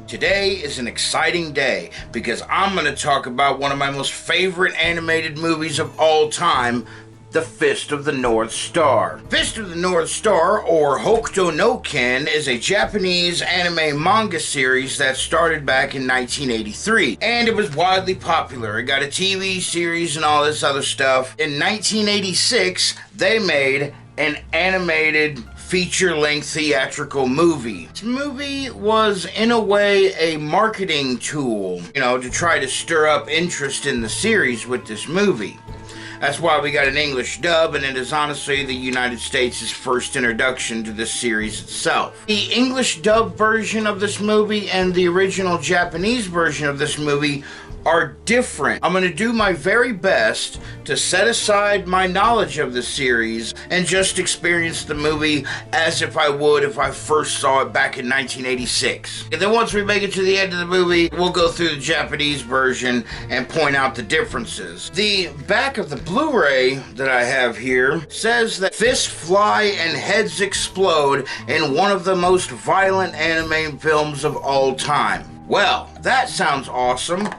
Today is an exciting day because I'm going to talk about one of my most favorite animated movies of all time, The Fist of the North Star. Fist of the North Star, or Hokuto no Ken, is a Japanese anime manga series that started back in 1983, and it was widely popular. It got a TV series and all this other stuff. In 1986, they made an animated feature-length theatrical movie. This movie was, in a way, a marketing tool, to try to stir up interest in the series with this movie. That's why we got an English dub, and it is honestly the United States' first introduction to this series itself. The English dub version of this movie and the original Japanese version of this movie are different. I'm going to do my very best to set aside my knowledge of the series and just experience the movie as if I would if I first saw it back in 1986. And then once we make it to the end of the movie, we'll go through the Japanese version and point out the differences. The back of the Blu-ray that I have here says that fists fly and heads explode in one of the most violent anime films of all time. Well, that sounds awesome.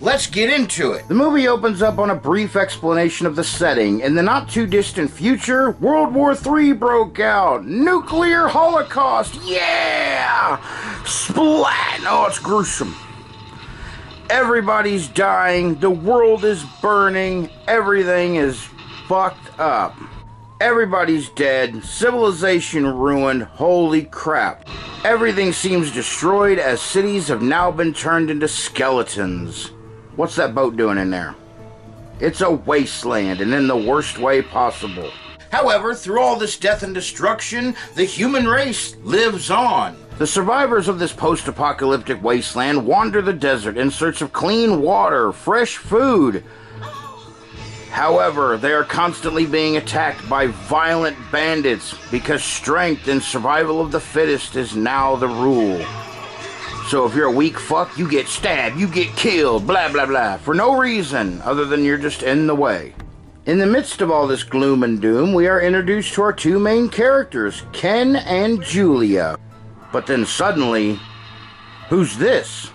Let's get into it. The movie opens up on a brief explanation of the setting. In the not-too-distant future, World War III broke out. Nuclear holocaust, yeah! Splat! Oh, it's gruesome. Everybody's dying, the world is burning, everything is fucked up. Everybody's dead, civilization ruined, holy crap. Everything seems destroyed as cities have now been turned into skeletons. What's that boat doing in there? It's a wasteland, and in the worst way possible. However, through all this death and destruction, the human race lives on. The survivors of this post-apocalyptic wasteland wander the desert in search of clean water, fresh food. However, they are constantly being attacked by violent bandits because strength and survival of the fittest is now the rule. So if you're a weak fuck, you get stabbed, you get killed, blah blah blah, for no reason other than you're just in the way. In the midst of all this gloom and doom, we are introduced to our two main characters, Ken and Julia. But then suddenly, who's this?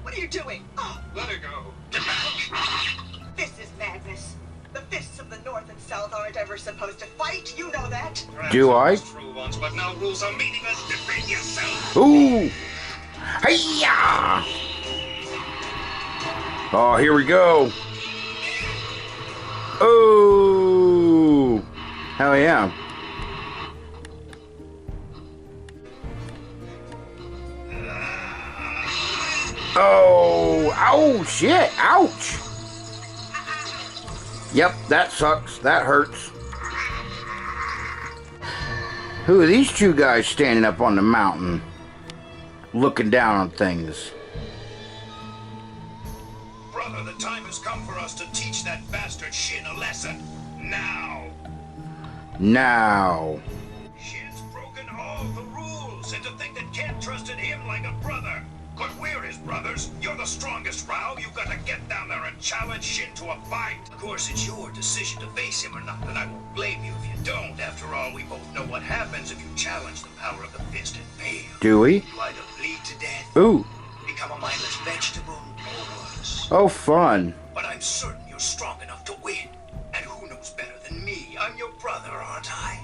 What are you doing? Oh. Let her go. Get back. This is madness. The fists of the North and South aren't ever supposed to fight, you know that? Do I? True ones, but now rules are meaningless. Defend yourself. Ooh! Hi-ya! Oh, here we go. Oh! Hell yeah. Oh! Oh, shit! Ouch! Yep, that sucks. That hurts. Who are these two guys standing up on the mountain, looking down on things? Brother, the time has come for us to teach that bastard Shin a lesson. Now. Now. Shin's broken all the rules, and to think that Ken trusted him like a brother. But we're his brothers. You're the strongest, Rao. You've got to get down there and challenge Shin to a fight. Of course, it's your decision to face him or not, and I won't blame you if you don't. After all, we both know what happens if you challenge the power of the fist and fail. Do we? You either bleed to death, Ooh. become a mindless vegetable, or worse. Oh, fun. But I'm certain you're strong enough to win. And who knows better than me? I'm your brother, aren't I?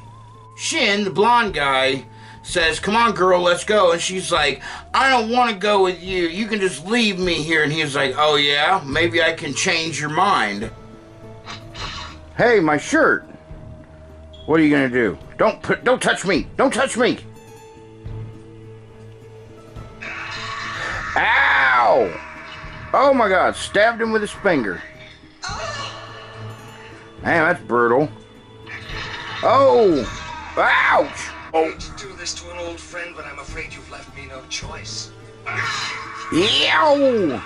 Shin, the blonde guy, says, "Come on, girl, let's go." And she's like, "I don't want to go with you. You can just leave me here." And he's like, "Oh, yeah? Maybe I can change your mind." Hey, my shirt. What are you going to do? Don't touch me. Don't touch me. Ow! Oh, my God. Stabbed him with his finger. Man, that's brutal. Oh! Ouch! I hate to do this to an old friend, but I'm afraid you've left me no choice. Yow!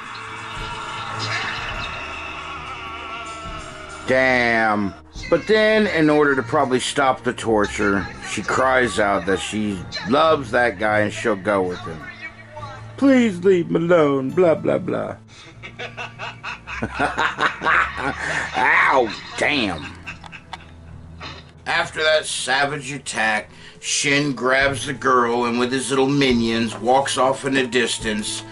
Damn. But then, in order to probably stop the torture, she cries out that she loves that guy and she'll go with him. Please leave me alone, blah, blah, blah. Ow, damn. After that savage attack, Shin grabs the girl and with his little minions walks off in the distance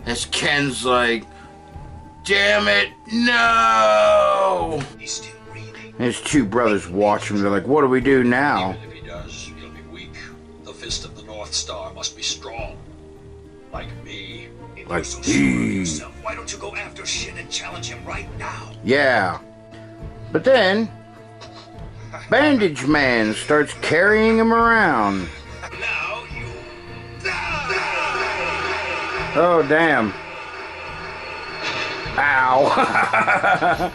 as Ken's like, damn it, no! He's still breathing. His two brothers watch him. They're like, what do we do now? Even if he does, he'll be weak. The Fist of the North Star must be strong. Like me. If Like you're so sure of he. yourself, why don't you go after Shin and challenge him right now? Yeah. But then, Bandage Man starts carrying him around. Now you die! Oh, damn. Ow.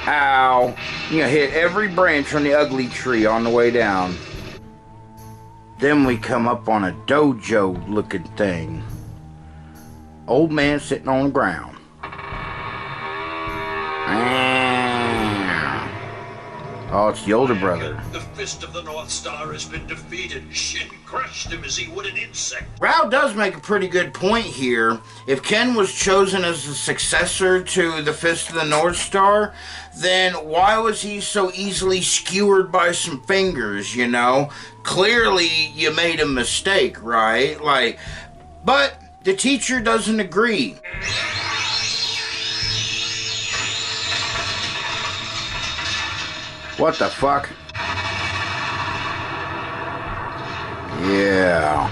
Ow. You hit every branch on the ugly tree on the way down. Then we come up on a dojo looking thing. Old man sitting on the ground. Oh, it's the older brother. The Fist of the North Star has been defeated. Shin crushed him as he would an insect. Rao does make a pretty good point here. If Ken was chosen as the successor to the Fist of the North Star, then why was he so easily skewered by some fingers, you know? Clearly, you made a mistake, right? Like, but the teacher doesn't agree. What the fuck? Yeah.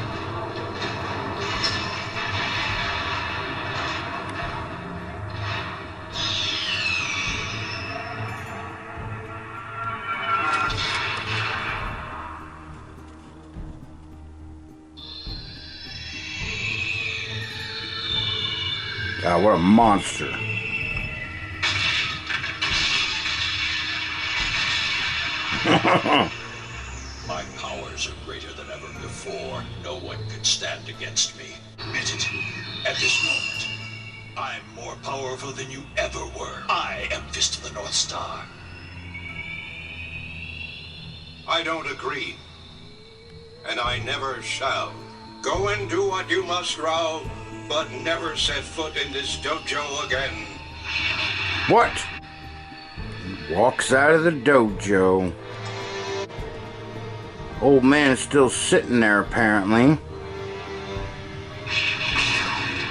God, what a monster. My powers are greater than ever before. No one can stand against me. Admit it. At this moment, I'm more powerful than you ever were. I am Fist of the North Star. I don't agree. And I never shall. Go and do what you must, Rao, but never set foot in this dojo again. What? Walks out of the dojo. Old man is still sitting there, apparently.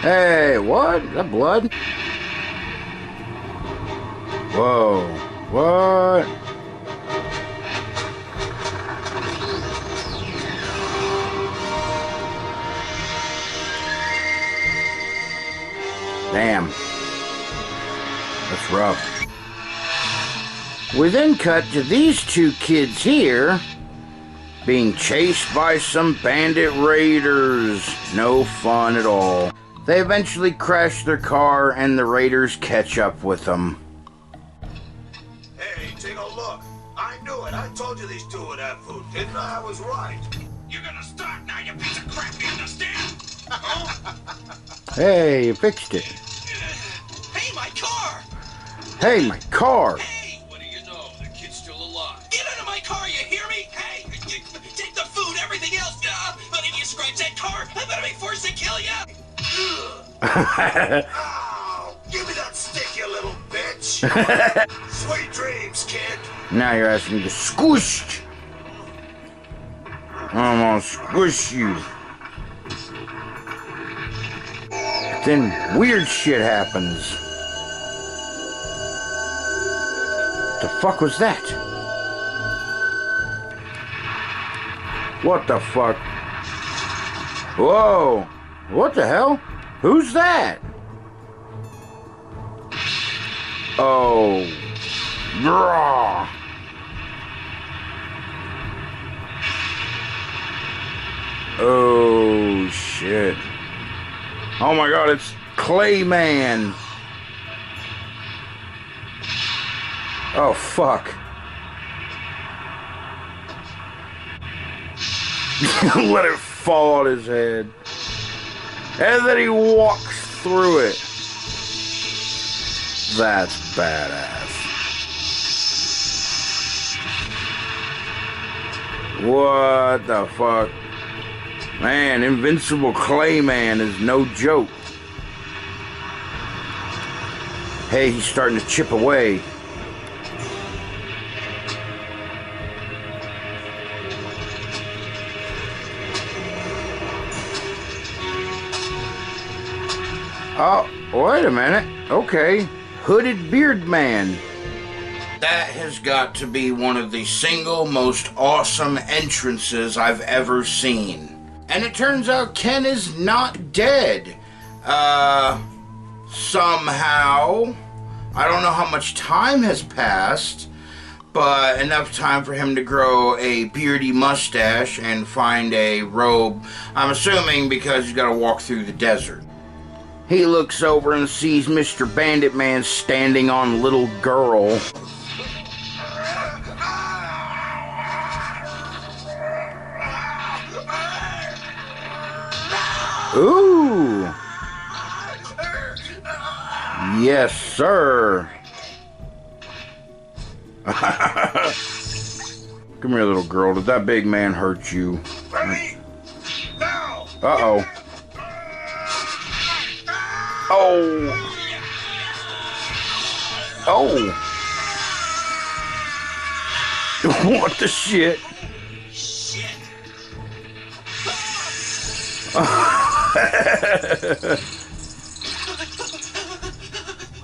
Hey, what? Is that blood? Whoa. What? Damn. That's rough. We then cut to these two kids here being chased by some bandit raiders. No fun at all. They eventually crash their car and the raiders catch up with them. Hey, take a look. I knew it. I told you these two would have food, didn't I? I was right. You're gonna start now, you piece of crap, you understand? Hey, you fixed it. Hey, my car! Hey, my car! Hey! What do you know? The kid's still alive. Get out of my car, you hear me? Hey! Take the food, everything else. But if you scratch that car, I'm gonna be forced to kill you! Ow! Give me that stick, you little bitch! Sweet dreams, kid! Now you're asking me to squish. I'm gonna squish you. But then weird shit happens. What the fuck was that? What the fuck? Whoa! What the hell? Who's that? Oh. Raw. Oh shit. Oh my god, it's Clayman. Oh fuck. Let it fall on his head. And then he walks through it. That's badass. What the fuck? Man, Invincible Clayman is no joke. Hey, he's starting to chip away. Oh, wait a minute. Okay. Hooded Beard Man. That has got to be one of the single most awesome entrances I've ever seen. And it turns out Ken is not dead. Somehow. I don't know how much time has passed, but enough time for him to grow a beardy mustache and find a robe. I'm assuming because he's got to walk through the desert. He looks over and sees Mr. Bandit Man standing on little girl. Ooh! Yes, sir. Come here, little girl. Did that big man hurt you? Ready? Now! Uh-oh. Oh! Oh! What the shit? Shit!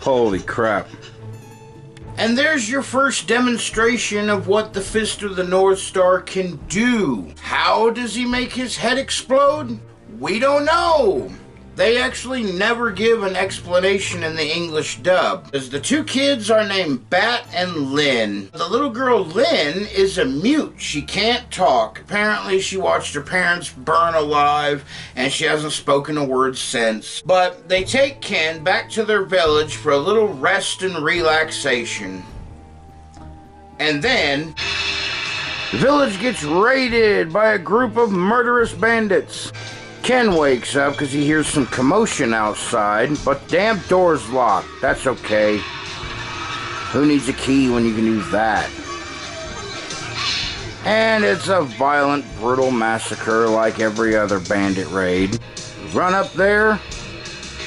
Holy crap. And there's your first demonstration of what the Fist of the North Star can do. How does he make his head explode? We don't know. They actually never give an explanation in the English dub, as the two kids are named Bat and Lynn. The little girl Lynn is a mute. She can't talk. Apparently she watched her parents burn alive and she hasn't spoken a word since. But they take Ken back to their village for a little rest and relaxation. And then the village gets raided by a group of murderous bandits. Ken wakes up because he hears some commotion outside, but the damn door's locked. That's okay. Who needs a key when you can use that? And it's a violent, brutal massacre like every other bandit raid. Run up there.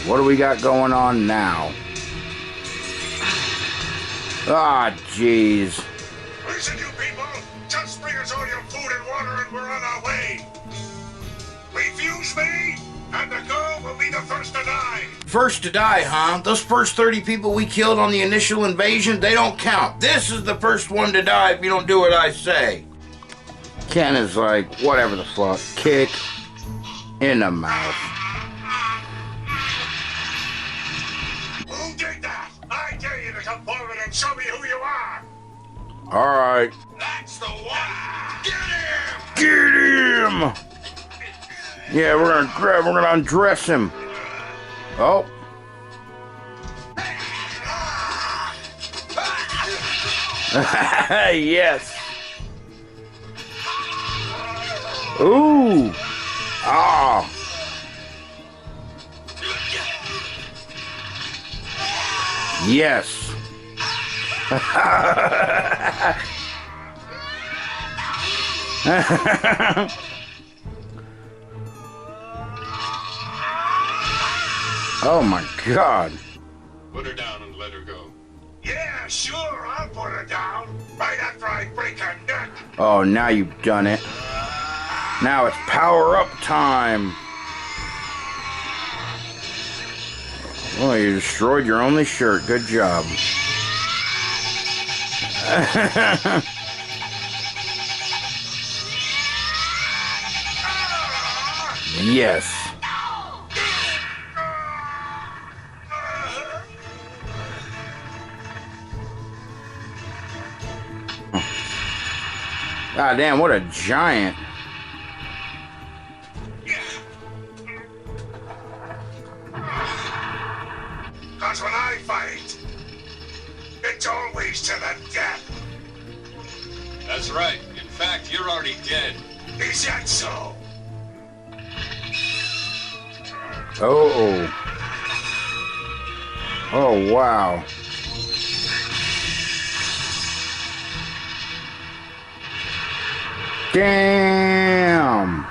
What do we got going on now? Ah, jeez. Listen, you people! Just bring us all your food and water and we're on our way! Refuse me, and the girl will be the first to die. First to die, huh? Those first 30 people we killed on the initial invasion, they don't count. This is the first one to die if you don't do what I say. Ken is like, whatever the fuck. Kick in the mouth. Who did that? I dare you to come forward and show me who you are. Alright. That's the one. Get him! Get him! Yeah, we're gonna undress him. Oh. Yes. Ooh. Ah. Yes. Oh my God. Put her down and let her go. Yeah, sure, I'll put her down. Right after I break her neck. Oh, now you've done it. Now it's power up time. Oh, you destroyed your only shirt. Good job. Yes. God damn, what a giant. Cause when I fight, it's always to the death. That's right. In fact, you're already dead. Is that so? Oh. Oh, wow. Damn.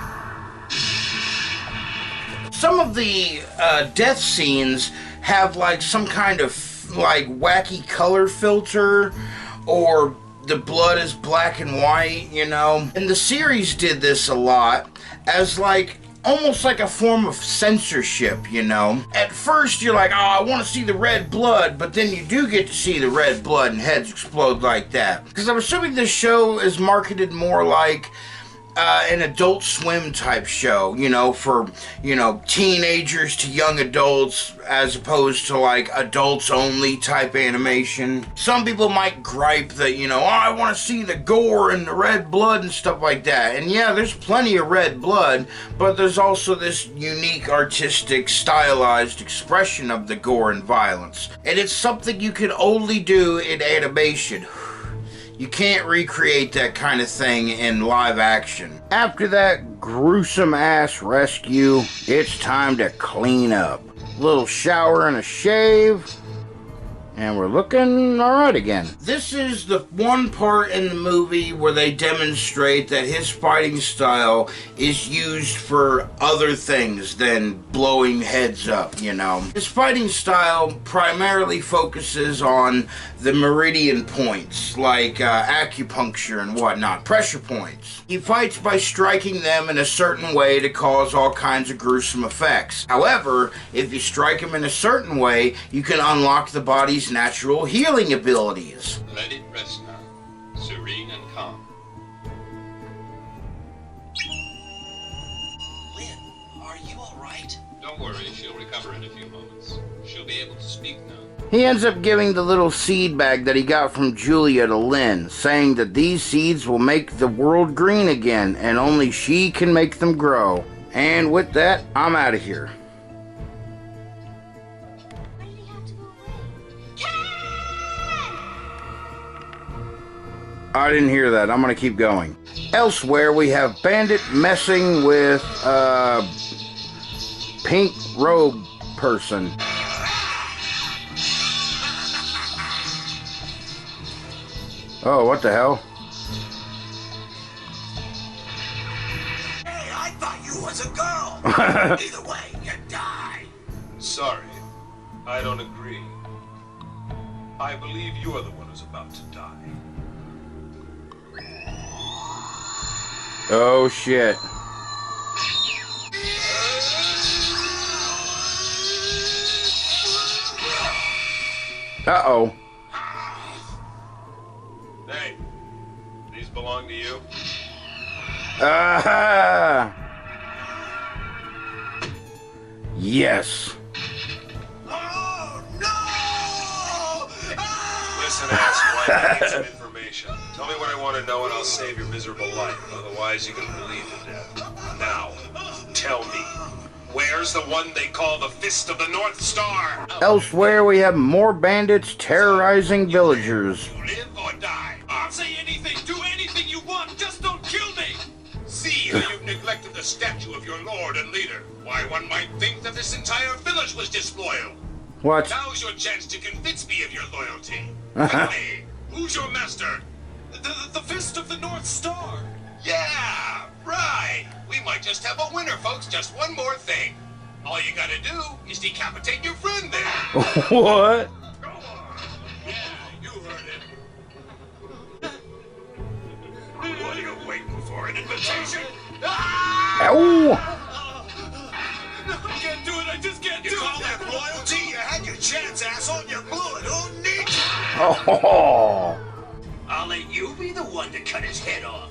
Some of the death scenes have like some kind of like wacky color filter, or the blood is black and white, you know. And the series did this a lot, as like almost like a form of censorship, you know. At first you're like, oh, I want to see the red blood, but then you do get to see the red blood and heads explode like that. Because I'm assuming this show is marketed more like an Adult Swim type show, you know, for, you know, teenagers to young adults, as opposed to like adults only type animation. Some people might gripe that, you know, oh, I want to see the gore and the red blood and stuff like that. And yeah, there's plenty of red blood, but there's also this unique, artistic, stylized expression of the gore and violence. And it's something you can only do in animation. You can't recreate that kind of thing in live action. After that gruesome ass rescue, it's time to clean up. Little shower and a shave, and we're looking alright again. This is the one part in the movie where they demonstrate that his fighting style is used for other things than blowing heads up, you know. His fighting style primarily focuses on the meridian points, like acupuncture and whatnot, pressure points. He fights by striking them in a certain way to cause all kinds of gruesome effects. However, if you strike him in a certain way, you can unlock the body's natural healing abilities. Let it rest now, serene and calm. Lynn, are you all right? Don't worry, she'll recover in a few moments. She'll be able to speak now. He ends up giving the little seed bag that he got from Julia to Lynn, saying that these seeds will make the world green again, and only she can make them grow. And with that, I'm out of here. Why did he have to go away? I didn't hear that. I'm gonna keep going. Elsewhere, we have Bandit messing with pink robe person. Oh, what the hell? Hey, I thought you was a girl. Either way, you die. Sorry, I don't agree. I believe you're the one who's about to die. Oh, shit. Uh-oh. Hey, these belong to you? Ah! Yes. Oh, no! Listen, asswipe, I need some information. Tell me what I want to know and I'll save your miserable life. Otherwise, you're gonna bleed to death. Now, tell me, where's the one they call the Fist of the North Star? Elsewhere, we have more bandits terrorizing villagers. You live or die. I'll say anything, do anything you want, just don't kill me! See how you've neglected the statue of your lord and leader. Why, one might think that this entire village was disloyal. What? Now's your chance to convince me of your loyalty. Tell me, who's your master? The Fist of the North Star. Yeah, right. We might just have a winner, folks. Just one more thing. All you gotta do is decapitate your friend there. What? Go on. Yeah, you heard it. What are you waiting for? An invitation? Ah! Ow! No, I can't do it. I just can't do it. You call that loyalty? You had your chance, asshole. You blew it. Who needs you? Oh, I'll let you be the one to cut his head off.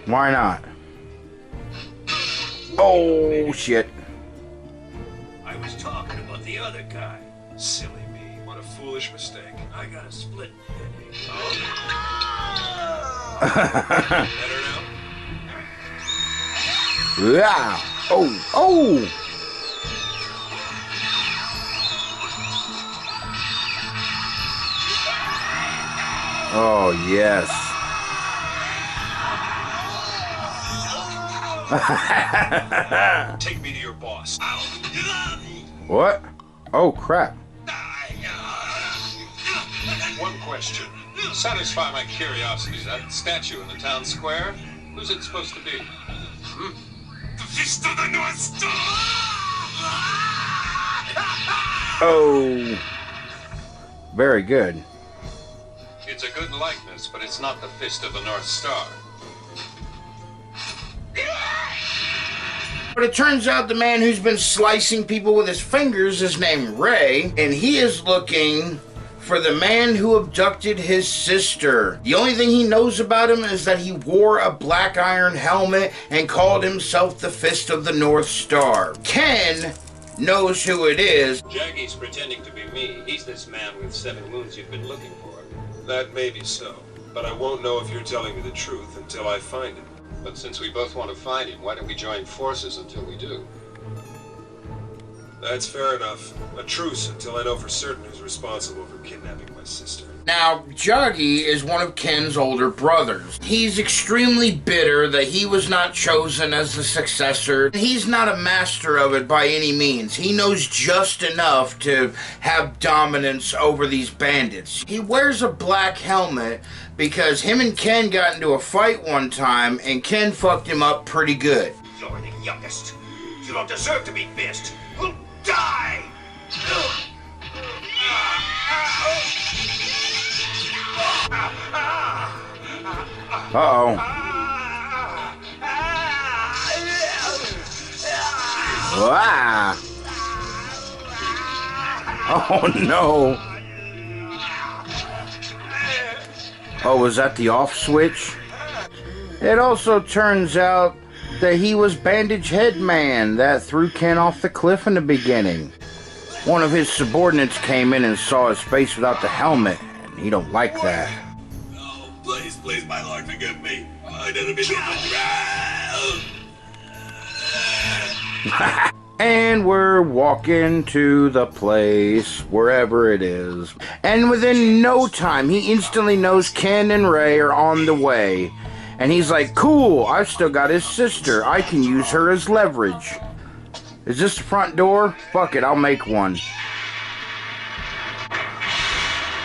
why not? Oh, shit. I was talking about the other guy. Silly me, what a foolish mistake. I got a split headache. Better now? Yeah. Oh, oh. Oh, yes. Take me to your boss. What? Oh, crap. One question. Satisfy my curiosity. That statue in the town square? Who's it supposed to be? The Fist of the North Star! Oh. Very good. It's a good likeness, but it's not the Fist of the North Star. But it turns out the man who's been slicing people with his fingers is named Ray, and he is looking for the man who abducted his sister. The only thing he knows about him is that he wore a black iron helmet and called himself the Fist of the North Star. Ken knows who it is. Jaggy's pretending to be me. He's this man with 7 wounds you've been looking for. That may be so, but I won't know if you're telling me the truth until I find him. But since we both want to find him, why don't we join forces until we do? That's fair enough. A truce until I know for certain who's responsible for kidnapping my sister. Now, Juggy is one of Ken's older brothers. He's extremely bitter that he was not chosen as the successor. He's not a master of it by any means. He knows just enough to have dominance over these bandits. He wears a black helmet because him and Ken got into a fight one time and Ken fucked him up pretty good. You're the youngest. You don't deserve to be Fist. You'll die! Uh-oh. Wow. Oh no. Oh, was that the off switch? It also turns out that he was Bandage Head Man that threw Ken off the cliff in the beginning. One of his subordinates came in and saw his face without the helmet, and he don't like that. Oh, please, please, my lord, forgive me. I didn't mean to. And we're walking to the place, wherever it is. And within no time, he instantly knows Ken and Ray are on the way. And he's like, cool, I've still got his sister. I can use her as leverage. Is this the front door? Fuck it, I'll make one.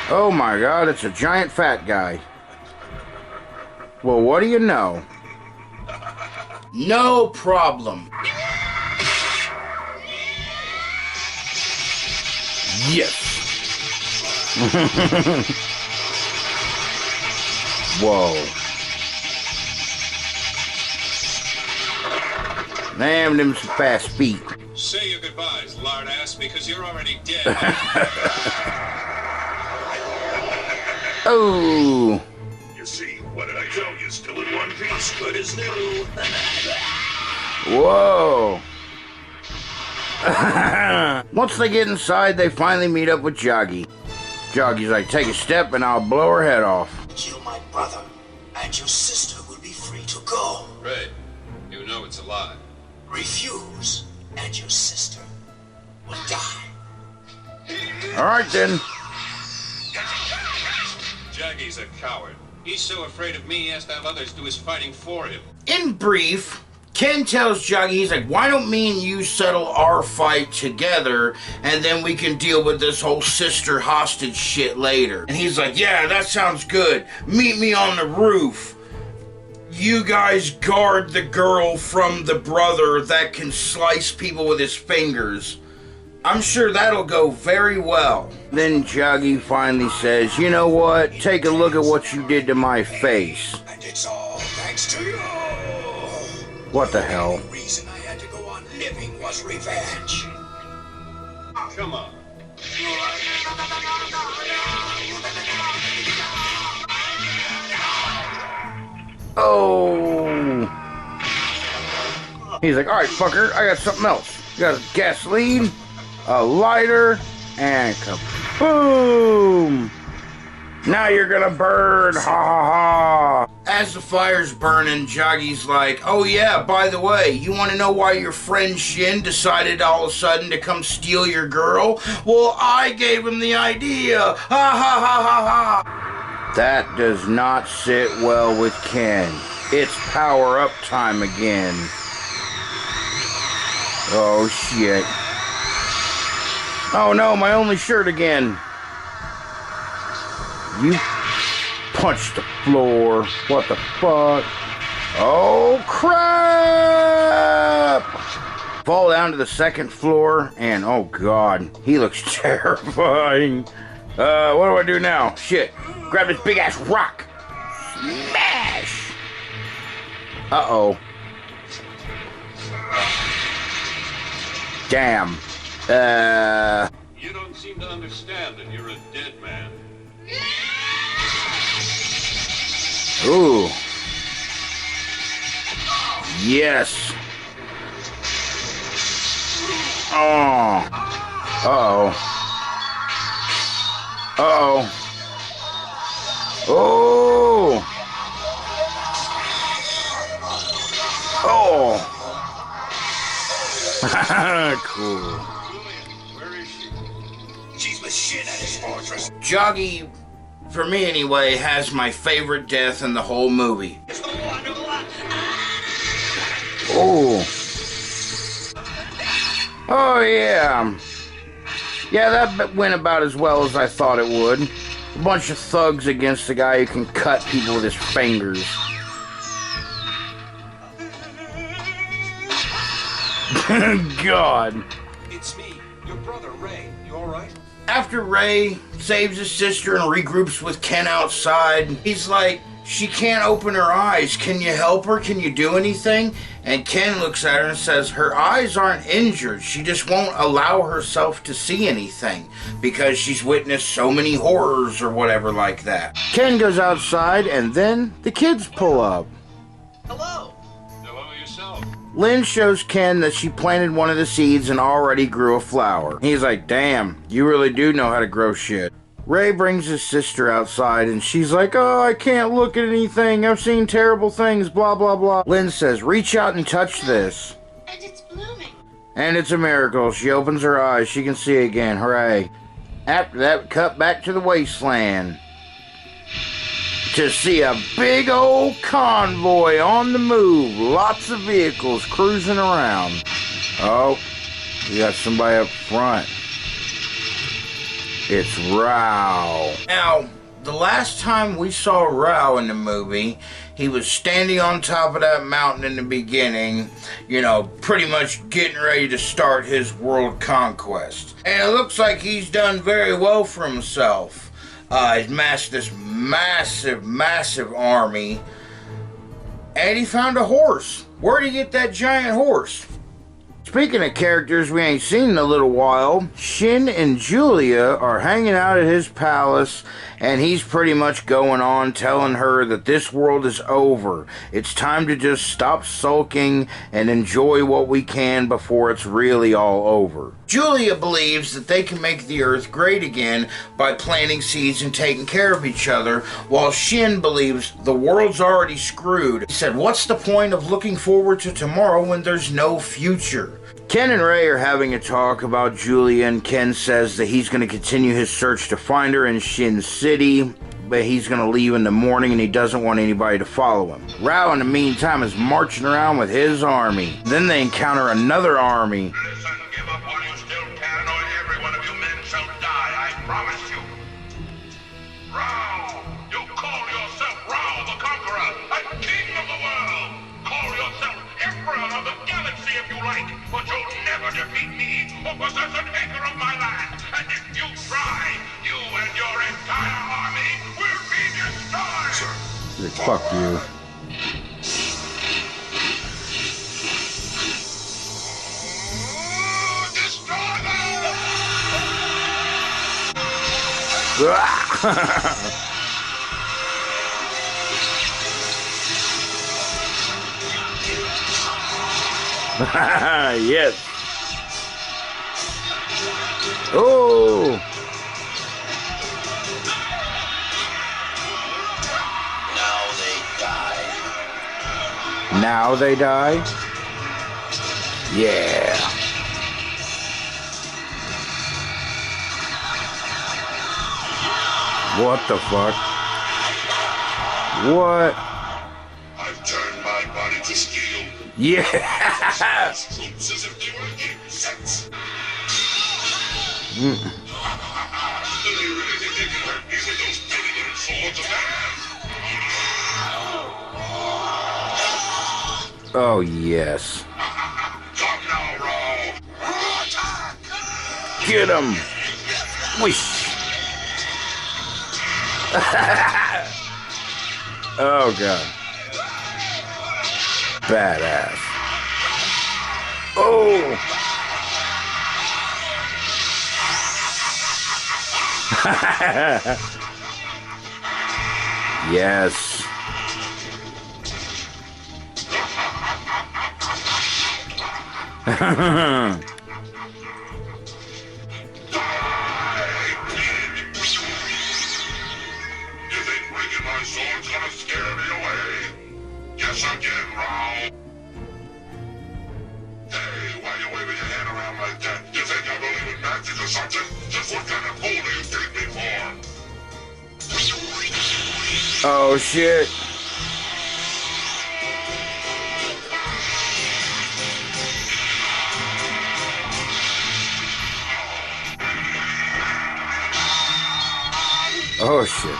Oh my god, it's a giant fat guy. Well, what do you know? No problem. Yes. Whoa. Damn, them some fast feet. Say your goodbyes, lard ass, because you're already dead. Oh. You see, what did I tell you? Still in one piece, good as new. Whoa. Once they get inside, they finally meet up with Joggy. Joggy's like, take a step and I'll blow her head off. Kill my brother, and your sister will be free to go. Ray, you know it's a lie. Refuse, and your sister will die. Alright then. Jaggy's a coward. He's so afraid of me he has to have others do his fighting for him. In brief, Ken tells Juggy, he's like, why don't me and you settle our fight together and then we can deal with this whole sister hostage shit later. And he's like, yeah, that sounds good. Meet me on the roof. You guys guard the girl from the brother that can slice people with his fingers. I'm sure that'll go very well. Then Juggy finally says, you know what? Take a look at what you did to my face. And it's all thanks to you. What the hell? The reason I had to go on living was revenge. Come on. Oh. He's like, alright, fucker, I got something else. You got gasoline, a lighter, and kaboom! Now you're gonna burn, ha ha ha! As the fire's burning, Joggy's like, oh yeah, by the way, you wanna know why your friend Shin decided all of a sudden to come steal your girl? Well, I gave him the idea! Ha ha ha ha ha! That does not sit well with Ken. It's power up time again. Oh shit. Oh no, my only shirt again. You punched the floor. What the fuck? Oh crap! Fall down to the second floor and oh god, he looks terrifying. What do I do now? Shit. Grab this big ass rock. Smash! Uh-oh. Damn. You don't seem to understand that you're a dead man. Ooh. Yes. Oh. Uh-oh. Uh-oh. Oh. Oh. Cool. Where is she? She's with Shin at his fortress. Joggy, for me anyway, has my favorite death in the whole movie. It's the one who Oh. Oh, yeah. Yeah, that went about as well as I thought it would. A bunch of thugs against a guy who can cut people with his fingers. God. It's me, your brother, Ray. You alright? After Ray saves his sister and regroups with Ken outside, he's like, she can't open her eyes. Can you help her? Can you do anything? And Ken looks at her and says, her eyes aren't injured. She just won't allow herself to see anything because she's witnessed so many horrors or whatever like that. Ken goes outside and then the kids pull up. Hello. Hello yourself. Lynn shows Ken that she planted one of the seeds and already grew a flower. He's like, damn, you really do know how to grow shit. Ray brings his sister outside and she's like, oh, I can't look at anything. I've seen terrible things, blah, blah, blah. Lynn says, reach out and touch this. And it's blooming. And it's a miracle. She opens her eyes. She can see again. Hooray. After that, cut back to the wasteland to see a big old convoy on the move. Lots of vehicles cruising around. Oh, we got somebody up front. It's Rao. Now, the last time we saw Rao in the movie, he was standing on top of that mountain in the beginning, you know, pretty much getting ready to start his world conquest. And it looks like he's done very well for himself. He's massed this massive army. And he found a horse. Where'd he get that giant horse? Speaking of characters we ain't seen in a little while, Shin and Julia are hanging out at his palace, and he's pretty much going on telling her that this world is over. It's time to just stop sulking and enjoy what we can before it's really all over. Julia believes that they can make the earth great again by planting seeds and taking care of each other, while Shin believes the world's already screwed. He said, what's the point of looking forward to tomorrow when there's no future? Ken and Ray are having a talk about Julia, and Ken says that he's going to continue his search to find her in Shin City, but he's going to leave in the morning and he doesn't want anybody to follow him. Rao, in the meantime, is marching around with his army. Then they encounter another army. Listen, give up while you still can, or every one of you men shall die, I promise you. Rao! You call yourself Rao the Conqueror, a king of the world! Call yourself Emperor of the galaxy if you like, but you'll never defeat me or possess an acre of my land. And if you try, you and your entire army will be destroyed! Fuck you. Destroy them! Yes. Oh. Now they die? Yeah. What the fuck? What? I've turned my body to steel. Yeah. Troops as if they were insects. Mm. Do they really think they can hurt me with those tiny little swords of theirs? Oh, yes. Come now, Rao. Attack! Get him. Wish. Oh, God. Badass. Oh. Yes. You think breaking my sword's gonna scare me away? Yes, again, Rao. Hey, why you waving your hand around like that? You think I believe in magic or something? Just what kind of fool do you take me for? Oh, shit. Oh, shit.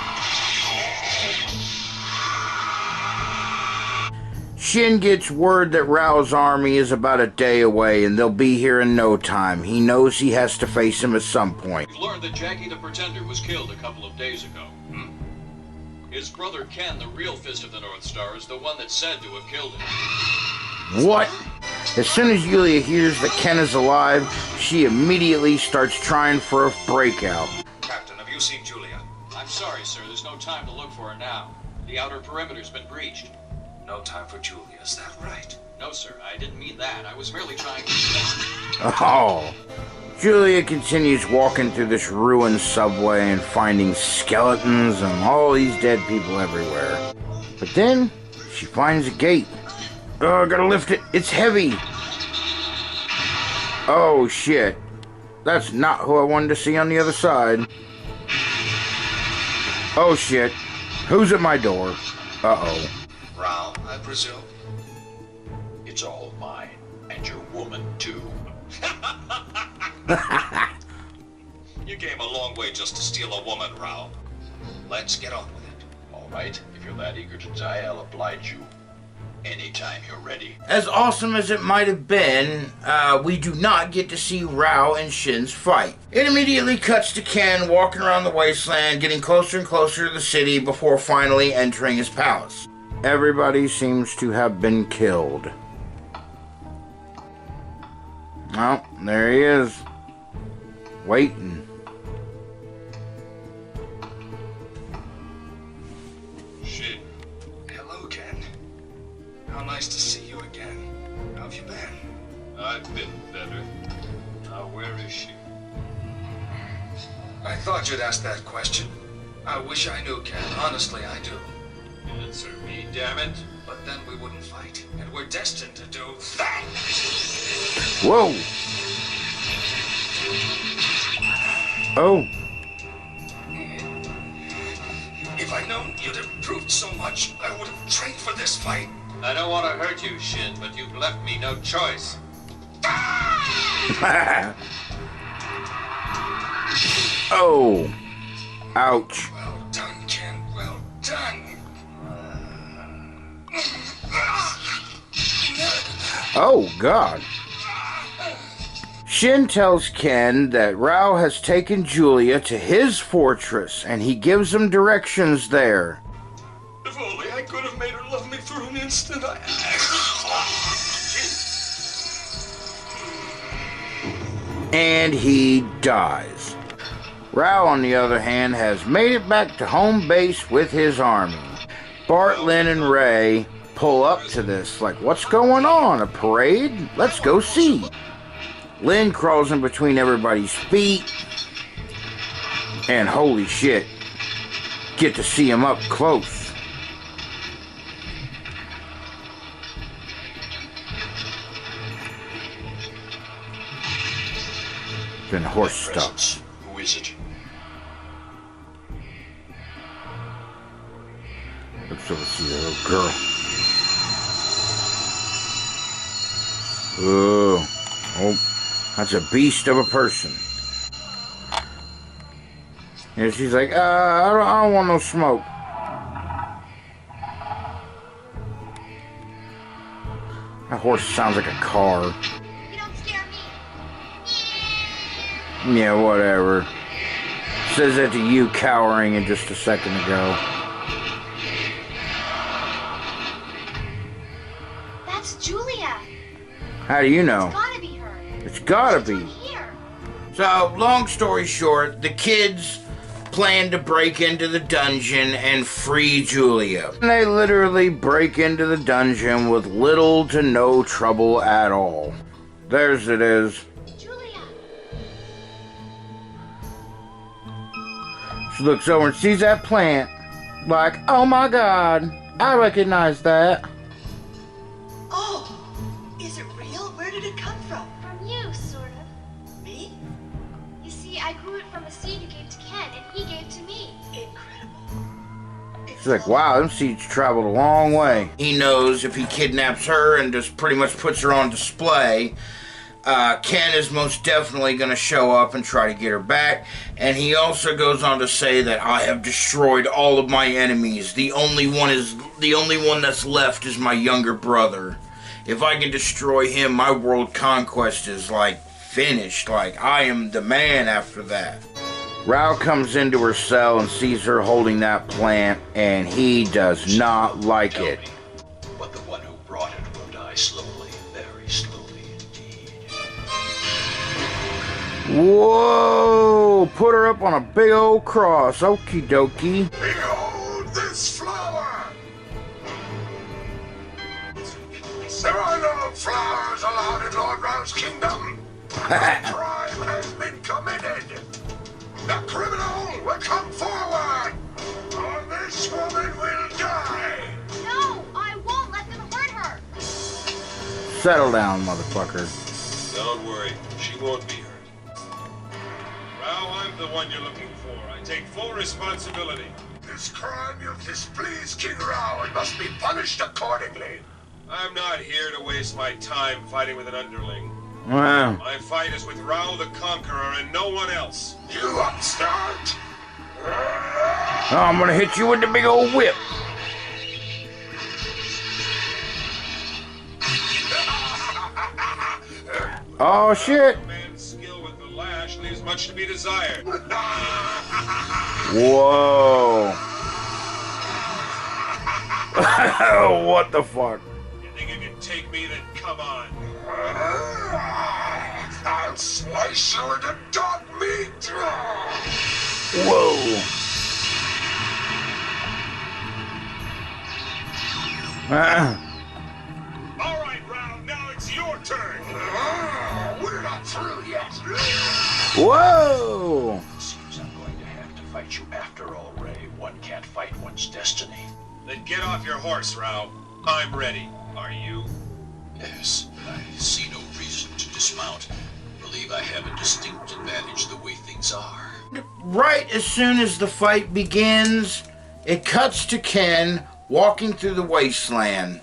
Shin gets word that Rao's army is about a day away and they'll be here in no time. He knows he has to face him at some point. We've learned that Jackie the Pretender was killed a couple of days ago. His brother Ken, the real Fist of the North Star, is the one that's said to have killed him. What? As soon as Julia hears that Ken is alive, she immediately starts trying for a breakout. Captain, have you seen Julia? I'm sorry, sir. There's no time to look for her now. The outer perimeter's been breached. No time for Julia, is that right? No, sir. I didn't mean that. I was merely trying to... Oh. Julia continues walking through this ruined subway and finding skeletons and all these dead people everywhere. But then, she finds a gate. Oh, I gotta lift it. It's heavy. Oh, shit. That's not who I wanted to see on the other side. Oh, shit. Who's at my door? Uh-oh. Rao, I presume? It's all mine. And your woman, too. You came a long way just to steal a woman, Rao. Let's get on with it. All right. If you're that eager to die, I'll oblige you. Anytime you're ready. As awesome as it might have been, we do not get to see Rao and Shin's fight. It immediately cuts to Ken walking around the wasteland, getting closer and closer to the city before finally entering his palace. Everybody seems to have been killed. Oh, there he is. Waiting. Shit. Hello, Ken. How nice to see you again. How have you been? I've been better. Now, where is she? I thought you'd ask that question. I wish I knew, Ken. Honestly, I do. Answer me, damn it. But then we wouldn't fight. And we're destined to do that. Whoa. Oh. If I'd known you'd improved so much, I would have trained for this fight. I don't want to hurt you, Shin, but you've left me no choice. Oh. Ouch. Well done, Ken. Well done. Oh, God. Shin tells Ken that Rao has taken Julia to his fortress, and he gives him directions there. If only I could have made her love me for an instant. And he dies. Rao, on the other hand, has made it back to home base with his army. Bart, Lynn, and Ray pull up to this, like, what's going on? A parade? Let's go see. Lynn crawls in between everybody's feet. And holy shit, get to see him up close. Been horse stuff. Who is it? Looks over to see the little girl. Oh, that's a beast of a person. And she's like, I don't want no smoke. That horse sounds like a car. You don't scare me. Yeah, whatever. Says that to you cowering in just a second ago. That's Julia. How do you know? It's gotta be her. It's gotta She's be. down here. So, long story short, the kids plan to break into the dungeon and free Julia. And they literally break into the dungeon with little to no trouble at all. There's it is. Julia. She looks over and sees that plant. Like, oh my god, I recognize that. Oh, is it real? Where did it come from? From you, sort of. Me? You see, I grew it from a seed you gave to Ken, and he gave to me. Incredible. She's like, wow, them seeds traveled a long way. He knows if he kidnaps her and just pretty much puts her on display, Ken is most definitely going to show up and try to get her back. And he also goes on to say that I have destroyed all of my enemies. The only one that's left is my younger brother. If I can destroy him, my world conquest is like finished. Like, I am the man after that. Rao comes into her cell and sees her holding that plant, and he does not like it. But the one who brought it will die slowly, very slowly indeed. Whoa! Put her up on a big old cross. Okie dokie. Behold this flower! There are no flowers allowed in Lord Rao's kingdom. A crime has been committed. The criminal will come forward, or this woman will die. No, I won't let them hurt her. Settle down, motherfucker. Don't worry, she won't be hurt. Rao, I'm the one you're looking for. I take full responsibility. This crime you've displeased King Rao and must be punished accordingly. I'm not here to waste my time fighting with an underling. Wow. My fight is with Rao the Conqueror and no one else. You upstart! Oh, I'm gonna hit you with the big old whip. Oh shit. A man's skill with the lash leaves much to be desired. Whoa. What the fuck? You think you can take me? Then come on. I'll slice you into dog meat! Whoa. All right, Rao, now it's your turn. We're not through yet. Whoa. Seems I'm going to have to fight you after all, Ray. One can't fight one's destiny. Then get off your horse, Rao. I'm ready. Are you? Yes, I see no reason to dismount. Believe I have a distinct advantage the way things are. Right as soon as the fight begins, it cuts to Ken walking through the wasteland,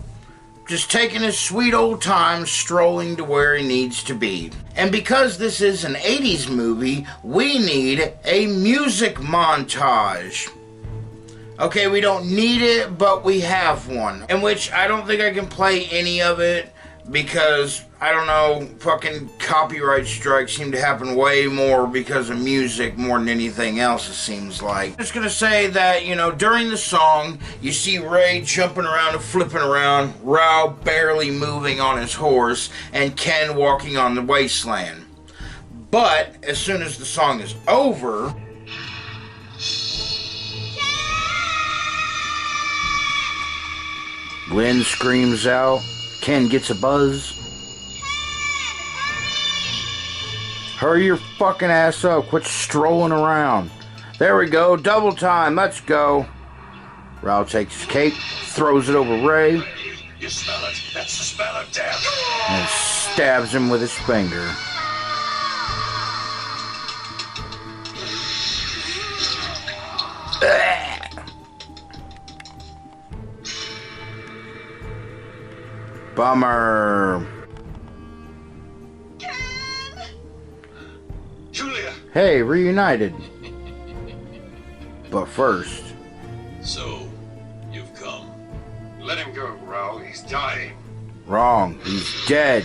just taking his sweet old time strolling to where he needs to be. And because this is an 80s movie, we need a music montage. Okay, we don't need it, but we have one. In which I don't think I can play any of it because, I don't know, fucking copyright strikes seem to happen way more because of music more than anything else, it seems like. I'm just gonna say that, you know, during the song, you see Ray jumping around and flipping around, Rao barely moving on his horse, and Ken walking on the wasteland. But, as soon as the song is over, Lynn screams out, Ken gets a buzz. Hurry your fucking ass up, quit strolling around. There we go, double time, let's go. Rao takes his cape, throws it over Ray, You smell it? That's the smell of death. and stabs him with his finger. Bummer. Julia! Hey, reunited. But first, So, you've come. Let him go, Rao. He's dying. wrong, he's dead.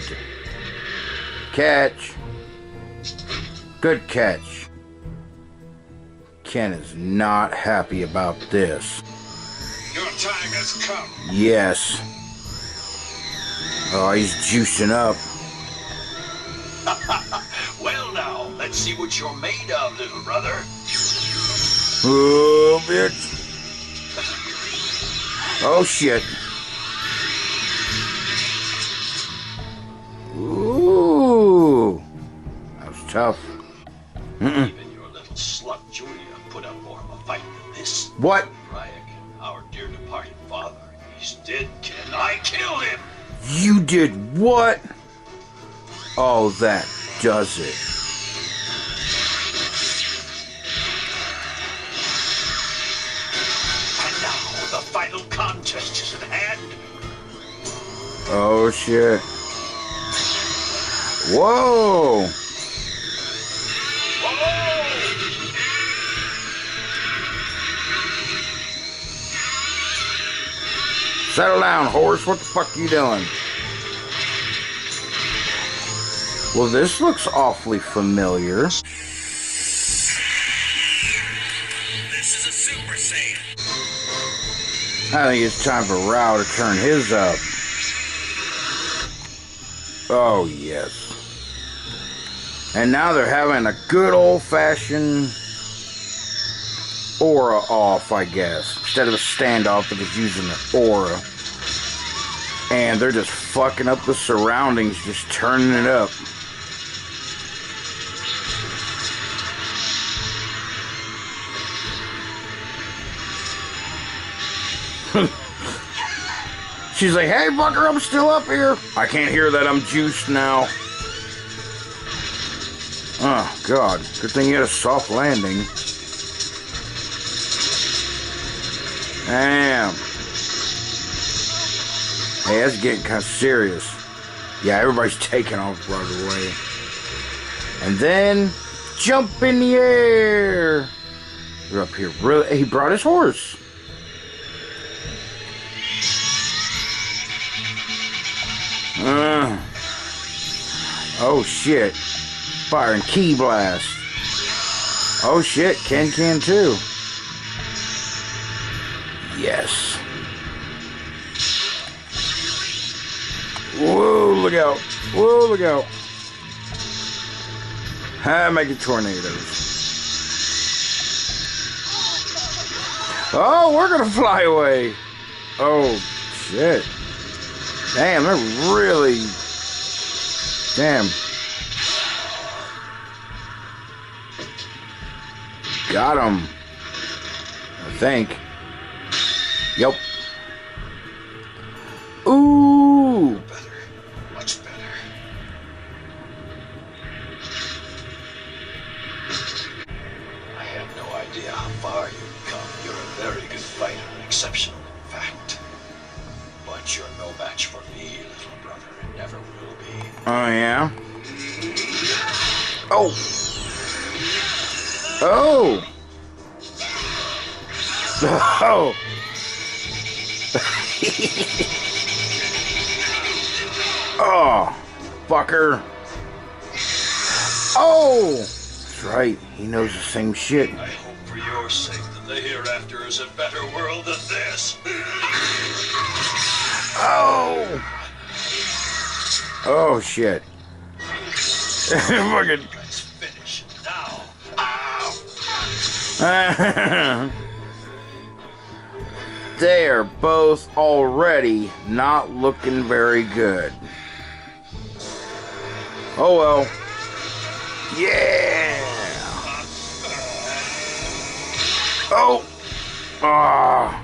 Catch. Good catch. Ken is not happy about this. Your time has come. Yes. Oh, he's juicing up. Well now, let's see what you're made of, little brother. Oh, bitch. Oh, shit. Ooh. That was tough. Even your little slut Julia put up more of a fight than this. What? Ryak, our dear departed father, he's dead, Ken. I killed him. You did what? Oh, that does it. And now the final contest is at hand. Oh, shit. Whoa. Settle down, horse. What the fuck are you doing? Well, this looks awfully familiar. This is a Super Saiyan. I think it's time for Rao to turn his up. Oh, yes. And now they're having a good old-fashioned aura off, I guess. Instead of a standoff, they're just using the aura. And they're just fucking up the surroundings, just turning it up. She's like, hey, fucker, I'm still up here. I can't hear that, I'm juiced now. Oh, God. Good thing you had a soft landing. Damn. Hey, that's getting kind of serious. Yeah, everybody's taking off right away. And then, jump in the air. We're up here. Really? He brought his horse. Oh, shit. Firing key blast. Oh, shit. Ken can too. Yes. Whoa, look out. Whoa, look out. Ah, making tornadoes. Oh, we're gonna fly away. Oh, shit. Damn, they're really... Damn. Got him. I think. Yep. Ooh. Better. Much better. I had no idea how far you've come. You're a very good fighter, exceptional in fact. But you're no match for me, little brother. It never will be. Oh, yeah? Oh! Oh! Oh! Oh! Fucker! Oh! That's right, he knows the same shit. I hope for your sake that the hereafter is a better world than this. Oh! Oh, shit. Fucking... Let's finish it now. Ow! They're both already not looking very good. Oh well. Yeah! Oh! Ah!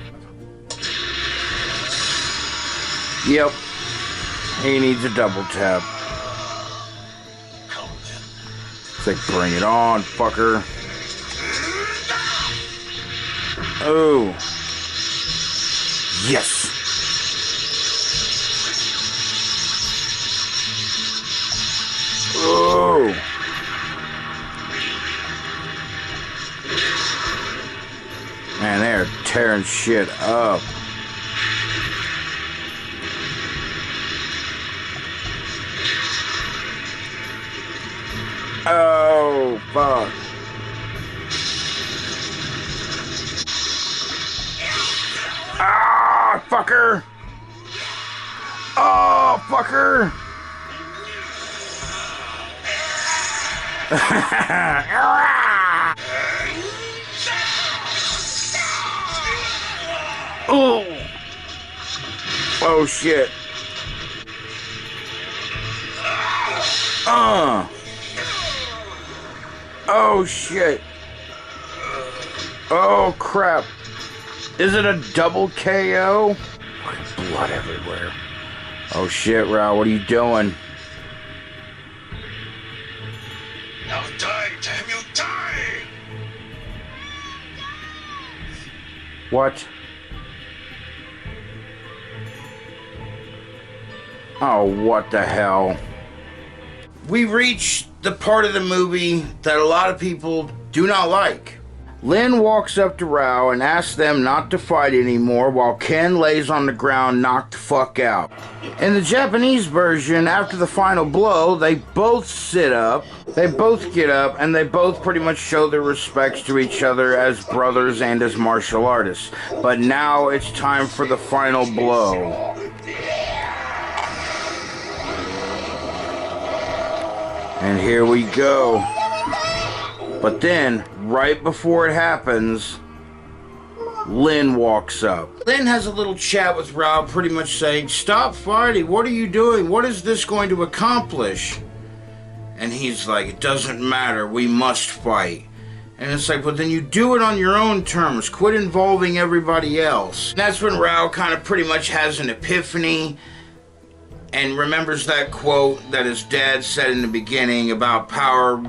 Yep. He needs a double tap. Come then. Say, bring it on, fucker. Oh. Yes. Oh. Man, they're tearing shit up. Oh, fuck. Ah, fucker. Oh, fucker. Oh! Oh shit. Oh shit. Oh crap. Is it a double KO? Blood everywhere. Oh shit, Rao, what are you doing? Now die, damn you, die! What? Oh, what the hell? We reached the part of the movie that a lot of people do not like. Lin walks up to Rao and asks them not to fight anymore while Ken lays on the ground knocked the fuck out. In the Japanese version, after the final blow, they both sit up, they both get up, and they both pretty much show their respects to each other as brothers and as martial artists. But now it's time for the final blow. And here we go. But then, right before it happens, Lin walks up. Lin has a little chat with Rao, pretty much saying, "Stop fighting, what are you doing? What is this going to accomplish?" And he's like, "It doesn't matter, we must fight." And it's like, "But then you do it on your own terms, quit involving everybody else." And that's when Rao kind of pretty much has an epiphany and remembers that quote that his dad said in the beginning about power.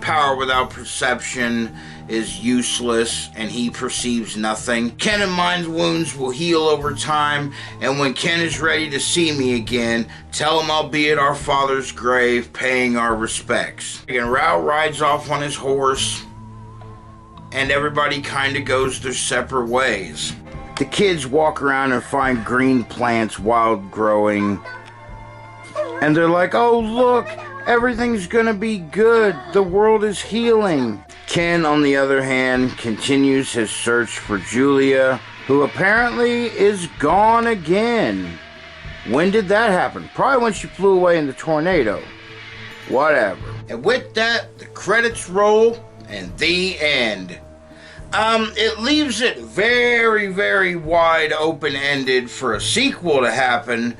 Power without perception is useless, and he perceives nothing. Ken and mine's wounds will heal over time, and when Ken is ready to see me again, tell him I'll be at our father's grave paying our respects. And Rao rides off on his horse, and everybody kind of goes their separate ways. The kids walk around and find green plants wild growing, and they're like, "Oh look, everything's gonna be good. The world is healing." Ken, on the other hand, continues his search for Julia, who apparently is gone again. When did that happen? Probably when she flew away in the tornado. Whatever. And with that, the credits roll, and the end. It leaves it very, very wide open-ended for a sequel to happen,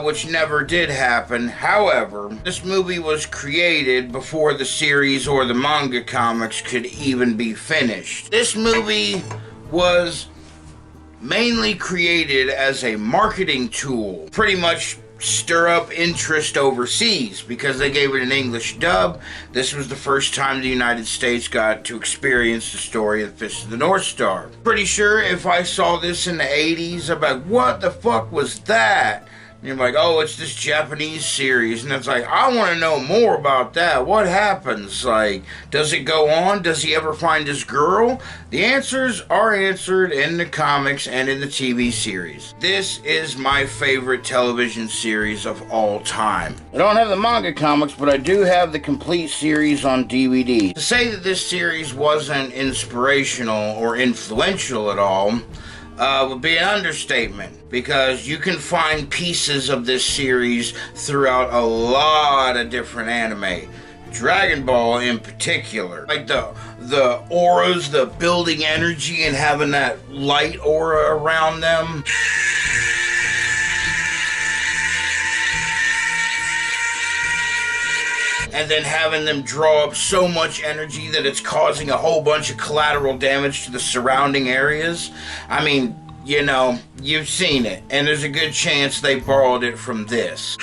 which never did happen. However, this movie was created before the series or the manga comics could even be finished. This movie was mainly created as a marketing tool, pretty much stir up interest overseas because they gave it an English dub. This was the first time the United States got to experience the story of Fist of the North Star. Pretty sure if I saw this in the 80s, I'd be like, "What the fuck was that?" And you're like, "Oh, it's this Japanese series." And it's like, I want to know more about that. What happens? Like, does it go on? Does he ever find his girl? The answers are answered in the comics and in the TV series. This is my favorite television series of all time. I don't have the manga comics, but I do have the complete series on DVD. To say that this series wasn't inspirational or influential at all would be an understatement, because you can find pieces of this series throughout a lot of different anime. Dragon Ball in particular. Like the auras, the building energy and having that light aura around them. And then having them draw up so much energy that it's causing a whole bunch of collateral damage to the surrounding areas. I mean, you know, you've seen it, and there's a good chance they borrowed it from this.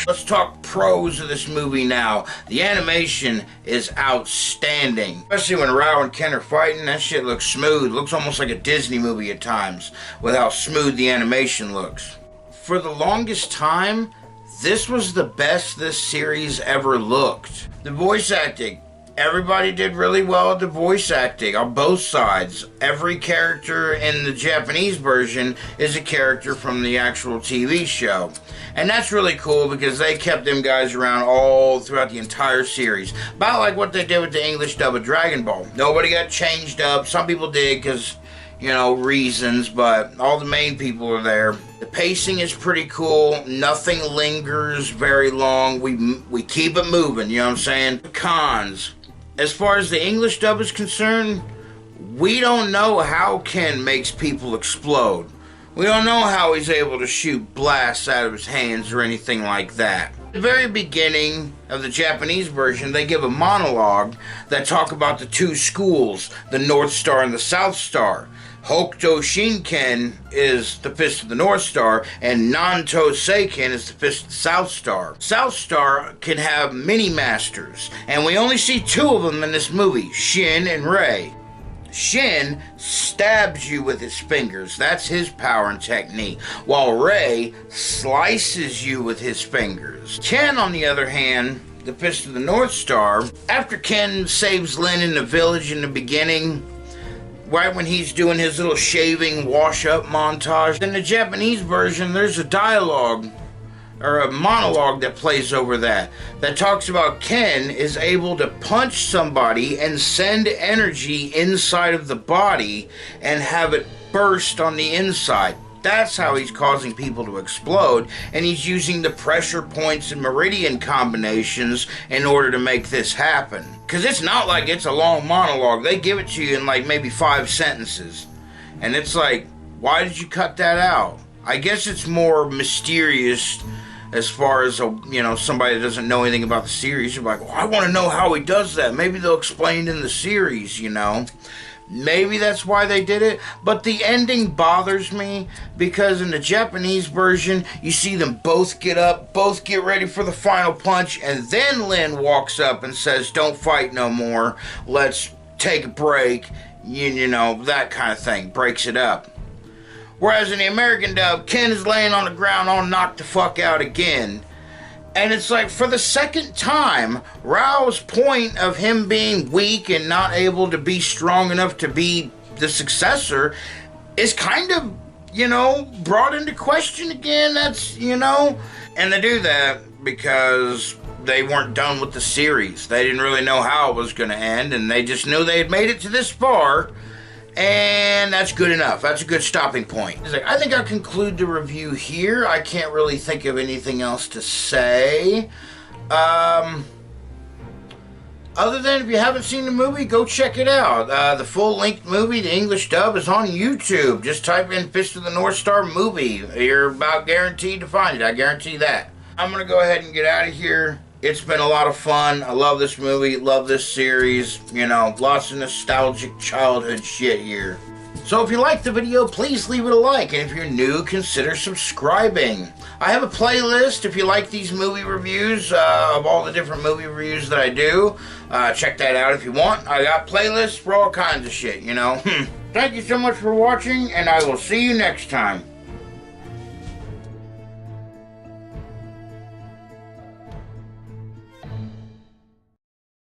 Let's talk pros of this movie now. The animation is outstanding. Especially when Rao and Ken are fighting, that shit looks smooth. Looks almost like a Disney movie at times with how smooth the animation looks. For the longest time, this was the best this series ever looked. The voice acting. Everybody did really well at the voice acting on both sides. Every character in the Japanese version is a character from the actual TV show. And that's really cool because they kept them guys around all throughout the entire series. About like what they did with the English dub of Dragon Ball. Nobody got changed up. Some people did because, reasons, but all the main people are there. The pacing is pretty cool. Nothing lingers very long. We keep it moving, you know what I'm saying? Cons. As far as the English dub is concerned, we don't know how Ken makes people explode. We don't know how he's able to shoot blasts out of his hands or anything like that. At the very beginning of the Japanese version, they give a monologue that talk about the two schools, the North Star and the South Star. Hokuto Shinken is the Fist of the North Star, and Nanto Seiken is the Fist of the South Star. South Star can have mini masters, and we only see two of them in this movie, Shin and Rei. Shin stabs you with his fingers. That's his power and technique. While Rei slices you with his fingers. Ken, on the other hand, the Fist of the North Star, after Ken saves Lin in the village in the beginning, right when he's doing his little shaving wash-up montage, in the Japanese version, there's a dialogue or a monologue that plays over that talks about Ken is able to punch somebody and send energy inside of the body and have it burst on the inside. That's how he's causing people to explode, and he's using the pressure points and meridian combinations in order to make this happen. Because it's not like it's a long monologue. They give it to you in like maybe 5 sentences. And it's like, why did you cut that out? I guess it's more mysterious as far as, somebody that doesn't know anything about the series. You're like, well, I want to know how he does that. Maybe they'll explain in the series, Maybe that's why they did it. But the ending bothers me because in the Japanese version, you see them both get up, both get ready for the final punch, and then Lin walks up and says, don't fight no more. Let's take a break. That kind of thing. Breaks it up. Whereas in the American dub, Ken is laying on the ground all knocked the fuck out again. And it's like, for the second time, Rao's point of him being weak and not able to be strong enough to be the successor is kind of, brought into question again. That's, And they do that because they weren't done with the series. They didn't really know how it was going to end, and they just knew they had made it to this far. And that's good enough. That's a good stopping point. I think I'll conclude the review here. I can't really think of anything else to say. Other than if you haven't seen the movie, go check it out. The full-length movie, the English dub, is on YouTube. Just type in Fist of the North Star movie. You're about guaranteed to find it. I guarantee that. I'm going to go ahead and get out of here. It's been a lot of fun. I love this movie, love this series. Lots of nostalgic childhood shit here. So if you liked the video, please leave it a like. And if you're new, consider subscribing. I have a playlist if you like these movie reviews of all the different movie reviews that I do. Check that out if you want. I got playlists for all kinds of shit, Thank you so much for watching, and I will see you next time.